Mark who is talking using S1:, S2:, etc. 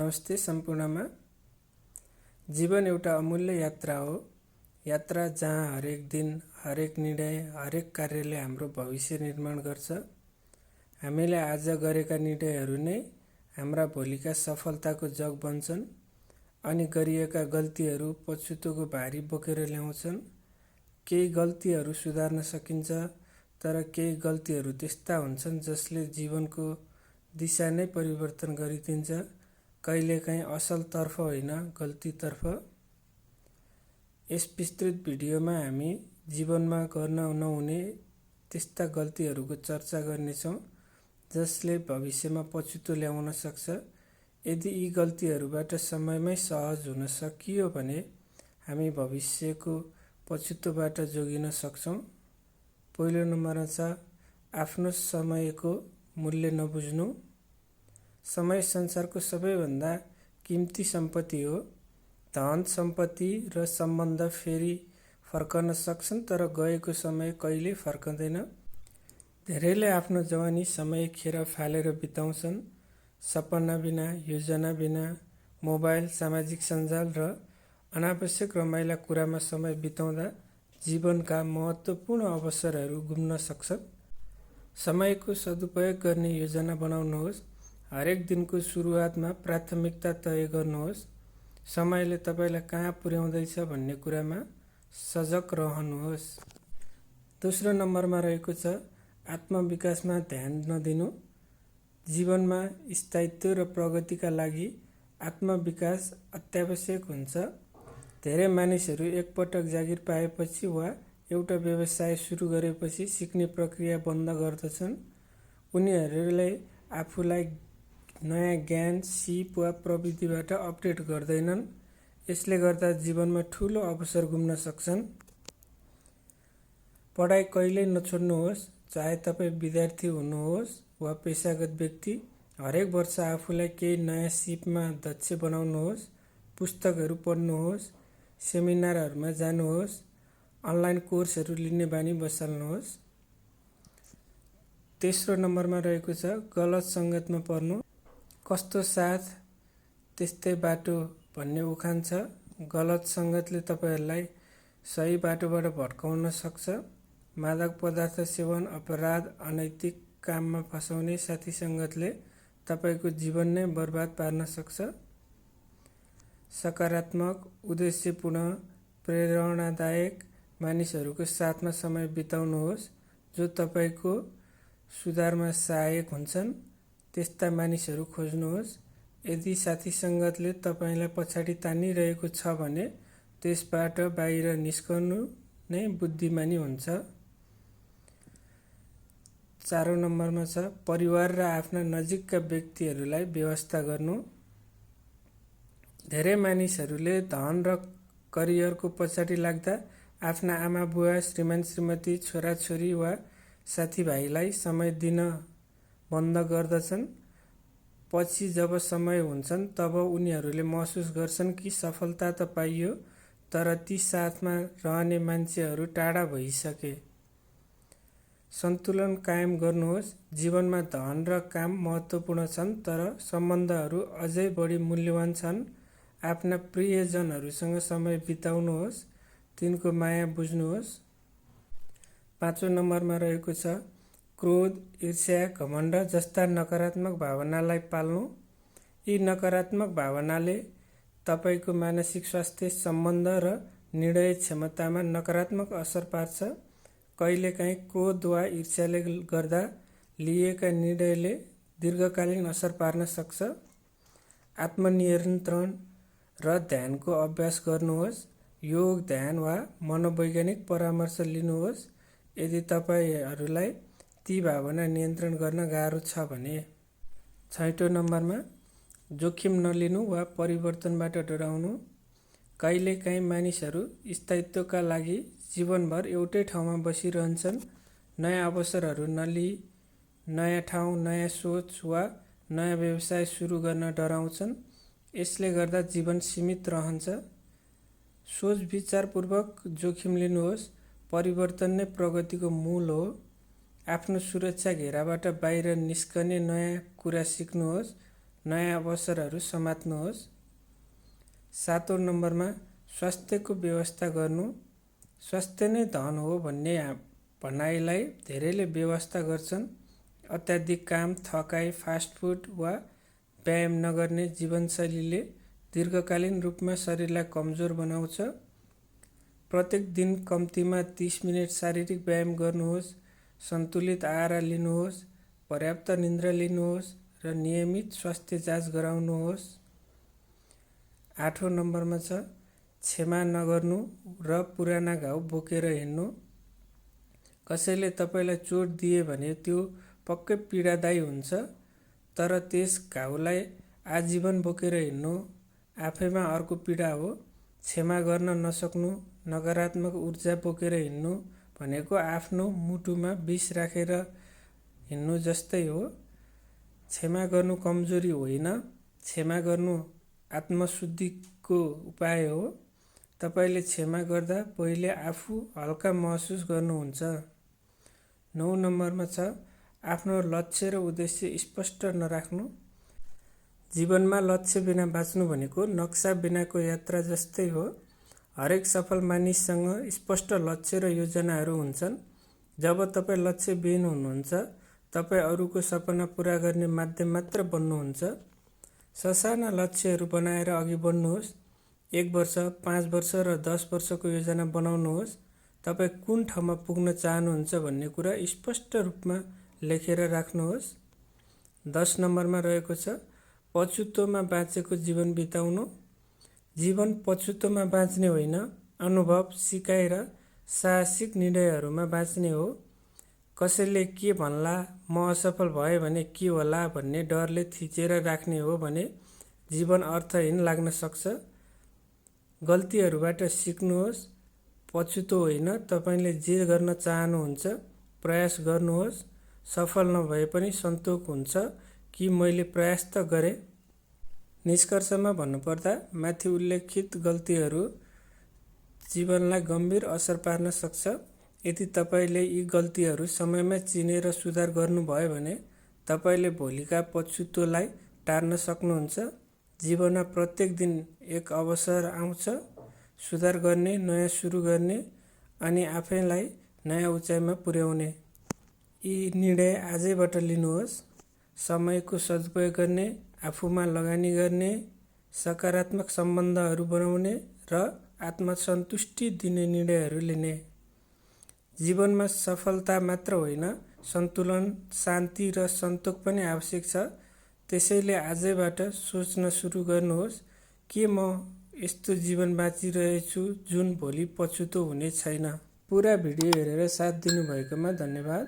S1: नमस्ते सम्पूर्णमा। जीवन एउटा अमूल्य यात्रा हो। यात्रा जहाँ हरेक दिन, हरेक निर्णय, हरेक कार्यले हाम्रो भविष्य निर्माण गर्छ। हामीले आज गरेका निर्णयहरू नै हाम्रा भोलिका सफलताको जग बन्छन् अनि गरिएका गल्तीहरू पछुतोको भारी बोकेर ल्याउँछन्। केही गल्तीहरू सुधार्न सकिन्छ, तर केही गल्तीहरू त्यस्ता हुन्छन् जसले जीवनको दिशा नै परिवर्तन गरिदिन्छ, कहिलेकाहीँ असलतर्फ होइन गल्तीतर्फ। यस विस्तृत भिडियोमा हामी जीवनमा गर्न नहुने त्यस्ता गल्तीहरूको चर्चा गर्नेछौँ जसले भविष्यमा पछुतो ल्याउन सक्छ। यदि यी गल्तीहरूबाट समयमै सहज हुन सकियो भने हामी भविष्यको पछुतोबाट जोगिन सक्छौँ। पहिलो नम्बरमा छ आफ्नो समयको मूल्य नबुझ्नु। समय संसारको सबैभन्दा कीमती सम्पत्ति हो। धन, सम्पत्ति र सम्बन्ध फेरि फर्कन सक्छन्, तर गएको समय कहिल्यै फर्कँदैन। धेरैले आफ्नो जवानी समय खेर फालेर बिताउँछन्, सपना बिना, योजना बिना, मोबाइल, सामाजिक सञ्जाल र अनावश्यक रमाइला कुरामा समय बिताउँदा जीवनका महत्त्वपूर्ण अवसरहरू गुम्न सक्छन्। समयको सदुपयोग गर्ने योजना बनाउनुहोस्। हरेक दिनको सुरुवातमा प्राथमिकता तय गर्नुहोस्। समयले तपाईलाई कहाँ पुर्याउँदैछ भन्ने कुरामा सजग रहनुहोस्। दोस्रो नम्बरमा रहेको छ आत्मविकासमा ध्यान नदिनु। जीवनमा स्थायित्व र प्रगतिका लागि आत्मविकास अत्यावश्यक हुन्छ। धेरै मानिसहरू एकपटक जागिर पाएपछि वा एउटा व्यवसाय सुरु गरेपछि सिक्ने प्रक्रिया बन्द गर्दछन्। उनीहरूले आफूलाई नयाँ ज्ञान, सिप वा प्रविधिबाट अपडेट गर्दैनन्। यसले गर्दा जीवनमा ठूलो अवसर गुम्न सक्छन्। पढाइ कहिल्यै नछोड्नुहोस्, चाहे तपाईँ विद्यार्थी हुनुहोस् वा पेशागत व्यक्ति। हरेक वर्ष आफूलाई केही नयाँ सिपमा दक्ष बनाउनुहोस्। पुस्तकहरू पढ्नुहोस्, सेमिनारहरूमा जानुहोस्, अनलाइन कोर्सहरू लिने बानी बसाल्नुहोस्। तेस्रो नम्बरमा रहेको छ गलत सङ्गतमा पर्नु। कस्तो साथ त्यस्तै बाटो भन्ने उखान छ। गलत सङ्गतले तपाईहरूलाई सही बाटोबाट भट्काउन सक्छ। मादक पदार्थ सेवन, अपराध, अनैतिक काममा फसाउने साथी सङ्गतले तपाईँको जीवन नै बर्बाद पार्न सक्छ। सकारात्मक, उद्देश्यपूर्ण, प्रेरणादायक मानिसहरूको साथमा समय बिताउनुहोस् जो तपाईँको सुधारमा सहायक हुन्छन्। त्यस्ता मानिसहरू खोज्नुहोस्। यदि साथी सङ्गतले तपाईँलाई पछाडि तानिरहेको छ भने त्यसबाट बाहिर निस्कनु नै बुद्धिमानी हुन्छ। चारौँ नम्बरमा छ परिवार र आफ्ना नजिकका व्यक्तिहरूलाई व्यवस्था गर्नु। धेरै मानिसहरूले धन र करियरको पछाडि लाग्दा आफ्ना आमा बुवा, श्रीमान श्रीमती, छोराछोरी वा साथीभाइलाई समय दिन बन्द गर्दछन्। पछि जब समय हुन्छन् तब उनीहरूले महसुस गर्छन् कि सफलता त पाइयो, तर ती साथमा रहने मान्छेहरू टाढा भइसके। सन्तुलन कायम गर्नुहोस्। जीवनमा धन र काम महत्त्वपूर्ण छन्, तर सम्बन्धहरू अझै बढी मूल्यवान छन्। आफ्ना प्रियजनहरूसँग समय बिताउनुहोस्, तिनको माया बुझ्नुहोस्। पाँचौँ नम्बरमा रहेको छ क्रोध, ईर्ष्या, घमण्ड जस्ता नकारात्मक भावनालाई पाल्नु। यी नकारात्मक भावनाले तपाईँको मानसिक स्वास्थ्य, सम्बन्ध र निर्णय क्षमतामा नकारात्मक असर पार्छ। कहिलेकाहीँ क्रोध वा ईर्ष्याले गर्दा लिएका निर्णयले दीर्घकालीन असर पार्न सक्छ। आत्मनियन्त्रण र ध्यानको अभ्यास गर्नुहोस्। योग, ध्यान वा मनोवैज्ञानिक परामर्श लिनुहोस् यदि तपाईँहरूलाई ती भावना नियन्त्रण गर्न गाह्रो छ भने। छैटौँ नम्बरमा जोखिम नलिनु वा परिवर्तनबाट डराउनु। कहिलेकाहीँ मानिसहरू स्थायित्वका लागि जीवनभर एउटै ठाउँमा बसिरहन्छन्। नयाँ अवसरहरू नलिई नयाँ ठाउँ, नयाँ सोच वा नयाँ व्यवसाय सुरु गर्न डराउँछन्। यसले गर्दा जीवन सीमित रहन्छ। सोच विचारपूर्वक जोखिम लिनुहोस्। परिवर्तन नै प्रगतिको मूल हो। आफ्नो सुरक्षा घेराबाट बाहिर निस्कने नयाँ कुरा सिक्नुहोस्। नयाँ अवसरहरू समात्नुहोस्। 7औं नम्बरमा स्वास्थ्यको व्यवस्था गर्नु। स्वास्थ्य नै धन हो भन्ने भनाइलाई धेरैले व्यवस्था गर्छन्। अत्याधिक काम, थकाइ, फास्टफुड वा व्यायाम नगर्ने जीवनशैलीले दीर्घकालीन रूपमा शरीरलाई कमजोर बनाउँछ। प्रत्येक दिन कम्तीमा 30 मिनेट शारीरिक व्यायाम गर्नुहोस्। सन्तुलित आहार लिनुहोस्। पर्याप्त निद्रा लिनुहोस् र नियमित स्वास्थ्य जाँच गराउनुहोस्। 8औं नम्बरमा छ क्षमा नगर्नु र पुराना घाउ बोकेर हिँड्नु। कसैले तपाईँलाई चोट दिए भने त्यो पक्कै पीडादायी हुन्छ, तर त्यस घाउलाई आजीवन बोकेर हिँड्नु आफैमा अर्को पीडा हो। क्षमा गर्न नसक्नु, नकारात्मक ऊर्जा बोकेर हिँड्नु भनेको आफ्नो मुटुमा विष राखेर हिँड्नु जस्तै हो। क्षमा गर्नु कमजोरी होइन, क्षमा गर्नु आत्मशुद्धिको उपाय हो। तपाईँले क्षमा गर्दा पहिले आफू हल्का महसुस गर्नुहुन्छ। 9 नम्बरमा छ आफ्नो लक्ष्य र उद्देश्य स्पष्ट नराख्नु। जीवनमा लक्ष्य बिना बाँच्नु भनेको नक्सा बिनाको यात्रा जस्तै हो। हरेक सफल मानिससँग स्पष्ट लक्ष्य र योजनाहरू हुन्छन्। जब तपाईँ लक्ष्यविहीन हुनुहुन्छ, तपाईँ अरूको सपना पुरा गर्ने माध्यम मात्र बन्नुहुन्छ। ससाना लक्ष्यहरू बनाएर अघि बढ्नुहोस्। 1 वर्ष, 5 वर्ष र 10 वर्षको योजना बनाउनुहोस्। तपाईँ कुन ठाउँमा पुग्न चाहनुहुन्छ भन्ने कुरा स्पष्ट रूपमा लेखेर राख्नुहोस्। 10 नम्बरमा रहेको छ पछुतोमा बाँचेको जीवन बिताउनु। जीवन पछुतोमा बाँच्ने होइन, अनुभव, सिकाइ र साहसिक निर्णयहरूमा बाँच्ने हो। कसैले के भन्ला, म असफल भएँ भने के होला भन्ने डरले थिचेर राख्ने हो भने जीवन अर्थहीन लाग्न सक्छ। गल्तीहरूबाट सिक्नुहोस्, पछुतो होइन। तपाईँले जे गर्न चाहनुहुन्छ प्रयास गर्नुहोस्। सफल नभए पनि सन्तोष हुन्छ कि मैले प्रयास त गरेँ। निष्कर्षमा भन्नुपर्दा माथि उल्लेखित गल्तीहरू जीवनलाई गम्भीर असर पार्न सक्छ। यदि तपाईँले यी गल्तीहरू समयमै चिनेर सुधार गर्नुभयो भने तपाईँले भोलिका पछुतोलाई टार्न सक्नुहुन्छ। जीवनमा प्रत्येक दिन एक अवसर आउँछ सुधार गर्ने, नयाँ सुरु गर्ने अनि आफैलाई नयाँ उचाइमा पुर्याउने। यी निर्णय आजैबाट लिनुहोस्। समयको सदुपयोग गर्ने, आफूमा लगानी गर्ने, सकारात्मक सम्बन्धहरू बनाउने र आत्मसन्तुष्टि दिने निर्णयहरू लिने। जीवनमा सफलता मात्र होइन, सन्तुलन, शान्ति र सन्तोष पनि आवश्यक छ। त्यसैले आजैबाट सोच्न सुरु गर्नुहोस् के म यस्तो जीवन बाँचिरहेछु जुन भोलि पछुतो हुने छैन। पुरा भिडियो हेरेर साथ दिनुभएकोमा धन्यवाद।